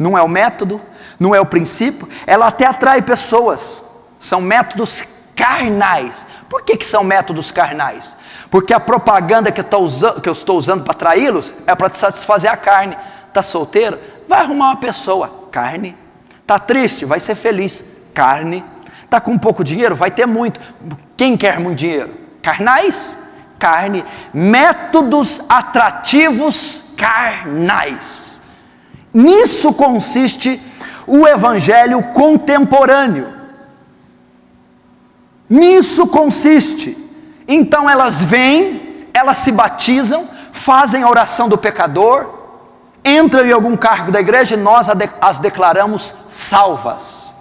não é o método, não é o princípio, ela até atrai pessoas, são métodos carnais. Por que são métodos carnais? Porque a propaganda que eu estou usando para atraí-los é para te satisfazer a carne. Está solteiro? Vai arrumar uma pessoa, carne. Está triste? Vai ser feliz, carne. Está com pouco dinheiro? Vai ter muito. Quem quer muito dinheiro? Carnais? Carne. Métodos atrativos carnais. Nisso consiste o evangelho contemporâneo. Nisso consiste. Então elas vêm, elas se batizam, fazem a oração do pecador, entram em algum cargo da igreja e nós as declaramos salvas.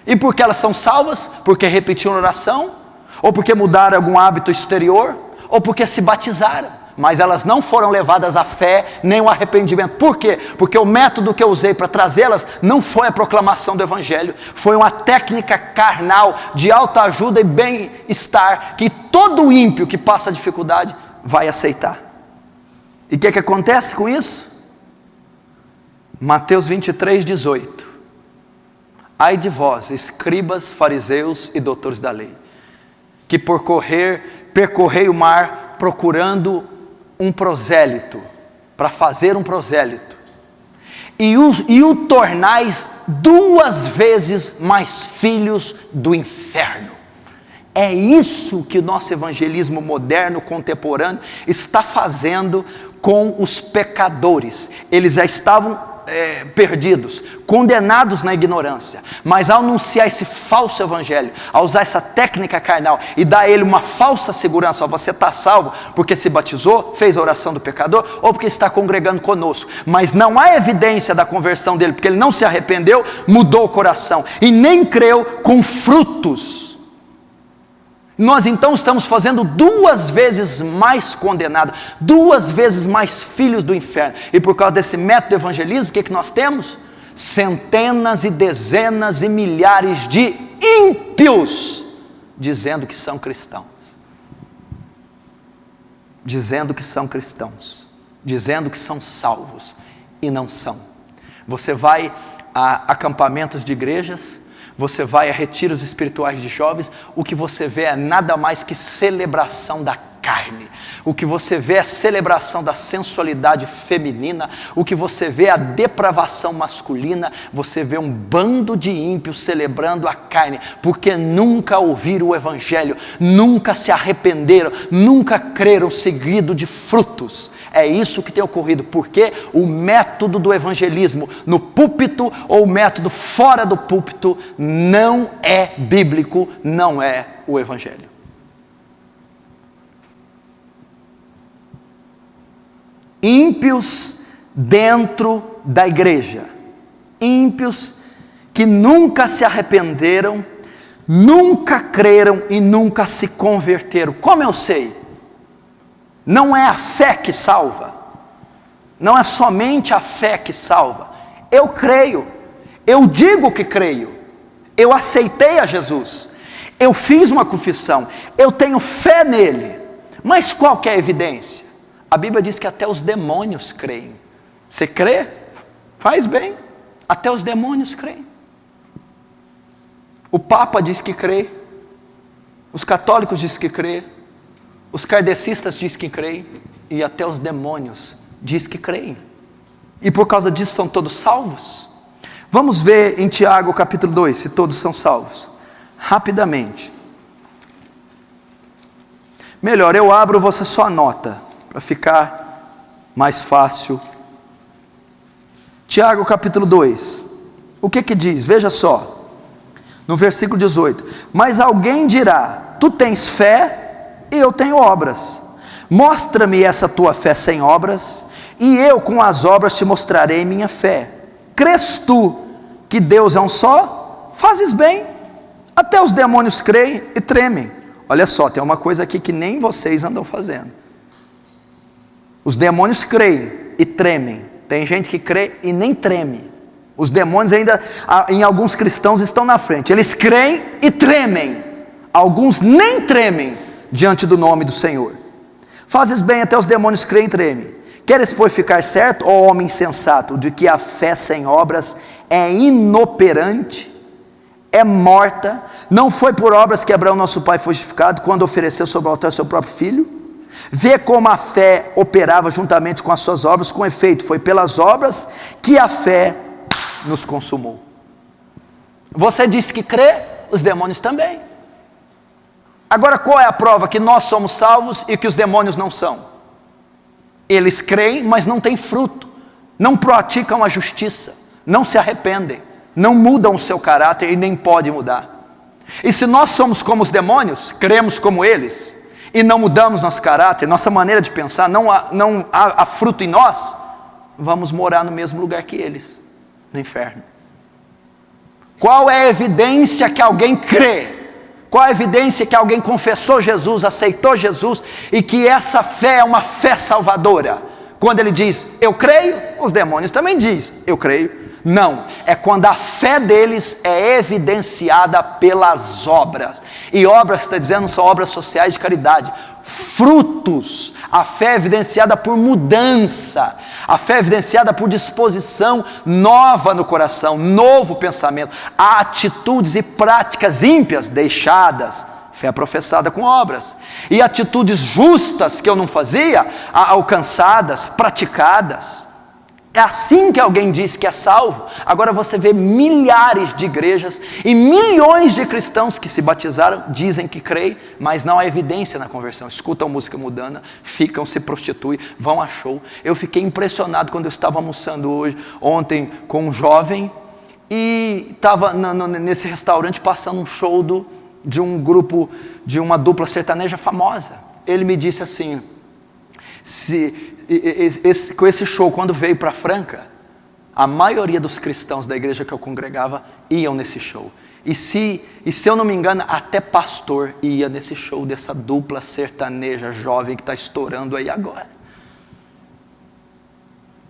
E por que elas são salvas? Porque repetiram a oração, ou porque mudaram algum hábito exterior, ou porque se batizaram. Mas elas não foram levadas à fé, nem ao arrependimento. Por quê? Porque o método que eu usei para trazê-las não foi a proclamação do evangelho, foi uma técnica carnal de autoajuda e bem-estar, que todo ímpio que passa dificuldade vai aceitar. E o que acontece com isso? Mateus 23:18. Ai de vós, escribas, fariseus e doutores da lei, que percorrei o mar procurando um prosélito, para fazer um prosélito, e o tornais 2 vezes mais filhos do inferno. É isso que o nosso evangelismo moderno, contemporâneo, está fazendo com os pecadores. Eles já estavam perdidos, condenados na ignorância, mas ao anunciar esse falso evangelho, ao usar essa técnica carnal e dar a ele uma falsa segurança, ó, você está salvo porque se batizou, fez a oração do pecador, ou porque está congregando conosco, mas não há evidência da conversão dele, porque ele não se arrependeu, mudou o coração, e nem creu com frutos. Nós então estamos fazendo 2 vezes mais condenados, 2 vezes mais filhos do inferno. E por causa desse método de evangelismo, o que nós temos? Centenas e dezenas e milhares de ímpios dizendo que são cristãos. Dizendo que são cristãos. Dizendo que são salvos. E não são. Você vai a acampamentos de igrejas, você vai a retiros espirituais de jovens, o que você vê é nada mais que celebração da carne. O que você vê é a celebração da sensualidade feminina. O que você vê é a depravação masculina. Você vê um bando de ímpios celebrando a carne, porque nunca ouviram o evangelho, nunca se arrependeram, nunca creram, seguido de frutos. É isso que tem ocorrido, porque o método do evangelismo no púlpito ou o método fora do púlpito não é bíblico, não é o evangelho. Ímpios dentro da igreja, ímpios que nunca se arrependeram, nunca creram e nunca se converteram. Como eu sei? Não é a fé que salva, não é somente a fé que salva. Eu creio, eu digo que creio, eu aceitei a Jesus, eu fiz uma confissão, eu tenho fé nele, mas qual que é a evidência? A Bíblia diz que até os demônios creem. Você crê? Faz bem. Até os demônios creem. O Papa diz que crê. Os católicos dizem que crê. Os kardecistas dizem que creem. E até os demônios dizem que creem. E por causa disso são todos salvos? Vamos ver em Tiago capítulo 2, se todos são salvos. Rapidamente. Melhor, eu abro, você só anota, para ficar mais fácil. Tiago capítulo 2, o que diz? Veja só, no versículo 18: mas alguém dirá, tu tens fé e eu tenho obras, mostra-me essa tua fé sem obras, e eu com as obras te mostrarei minha fé. Crês tu que Deus é um só? Fazes bem, até os demônios creem e tremem. Olha só, tem uma coisa aqui que nem vocês andam fazendo. Os demônios creem e tremem. Tem gente que crê e nem treme. Os demônios ainda, em alguns cristãos, estão na frente. Eles creem e tremem. Alguns nem tremem diante do nome do Senhor. Fazes bem, até os demônios creem e tremem. Queres, pois, ficar certo, ó homem insensato, de que a fé sem obras é inoperante, é morta? Não foi por obras que Abraão nosso pai foi justificado, quando ofereceu sobre o altar seu próprio filho? Vê como a fé operava juntamente com as suas obras, com efeito, foi pelas obras que a fé nos consumou. Você disse que crê, os demônios também. Agora, qual é a prova que nós somos salvos e que os demônios não são? Eles creem, mas não têm fruto, não praticam a justiça, não se arrependem, não mudam o seu caráter e nem podem mudar. E se nós somos como os demônios, cremos como eles, e não mudamos nosso caráter, nossa maneira de pensar, não há fruto em nós, vamos morar no mesmo lugar que eles, no inferno. Qual é a evidência que alguém crê? Qual a evidência que alguém confessou Jesus, aceitou Jesus, e que essa fé é uma fé salvadora? Quando ele diz, eu creio, os demônios também dizem, eu creio. Não, é quando a fé deles é evidenciada pelas obras. E obras, está dizendo, são obras sociais de caridade. Frutos. A fé é evidenciada por mudança. A fé é evidenciada por disposição nova no coração, novo pensamento. Há atitudes e práticas ímpias deixadas. Fé professada com obras. E atitudes justas que eu não fazia, alcançadas, praticadas. É assim que alguém diz que é salvo. Agora você vê milhares de igrejas e milhões de cristãos que se batizaram, dizem que creem, mas não há evidência na conversão. Escutam música mundana, ficam, se prostituem, vão a show. Eu fiquei impressionado quando eu estava almoçando ontem com um jovem e estava nesse restaurante passando um show de um grupo, de uma dupla sertaneja famosa. Ele me disse assim, com esse show, quando veio para Franca, a maioria dos cristãos da igreja que eu congregava iam nesse show. E se eu não me engano, até pastor ia nesse show dessa dupla sertaneja jovem que está estourando aí agora.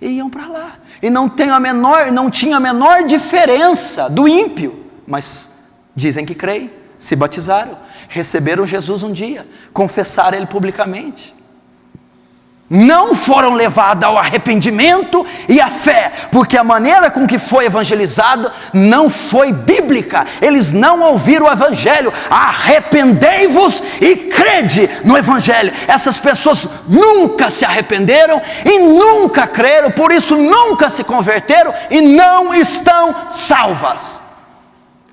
E iam para lá. E não tinha a menor diferença do ímpio, mas dizem que creem, se batizaram, receberam Jesus um dia, confessaram Ele publicamente. Não foram levados ao arrependimento e à fé, porque a maneira com que foi evangelizado não foi bíblica. Eles não ouviram o evangelho. Arrependei-vos e crede no evangelho. Essas pessoas nunca se arrependeram e nunca creram, por isso nunca se converteram e não estão salvas.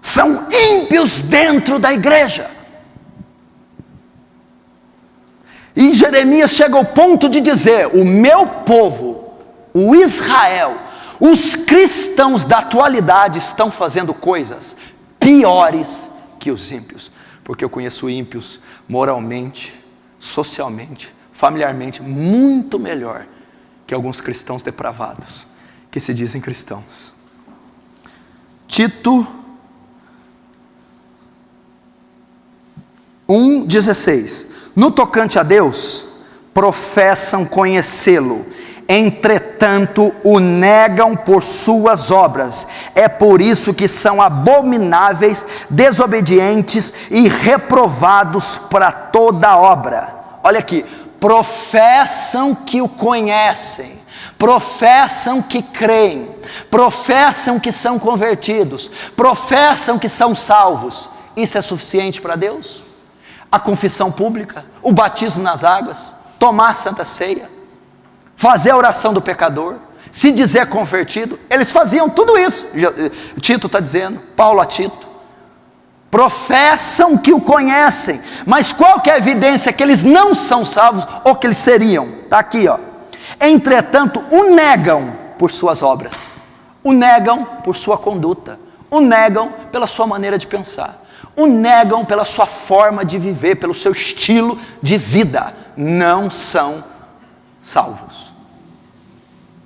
São ímpios dentro da igreja. E Jeremias chega ao ponto de dizer, o meu povo, o Israel, os cristãos da atualidade estão fazendo coisas piores que os ímpios, porque eu conheço ímpios moralmente, socialmente, familiarmente, muito melhor que alguns cristãos depravados, que se dizem cristãos. Tito 1,16. No tocante a Deus, professam conhecê-lo, entretanto o negam por suas obras. É por isso que são abomináveis, desobedientes e reprovados para toda obra. Olha aqui, professam que o conhecem, professam que creem, professam que são convertidos, professam que são salvos. Isso é suficiente para Deus? A confissão pública, o batismo nas águas, tomar a santa ceia, fazer a oração do pecador, se dizer convertido, eles faziam tudo isso. Tito está dizendo, Paulo a Tito, professam que o conhecem, mas qual que é a evidência que eles não são salvos, ou que eles seriam? Está aqui, ó. Entretanto, o negam por suas obras, o negam por sua conduta, o negam pela sua maneira de pensar, o negam pela sua forma de viver, pelo seu estilo de vida, não são salvos.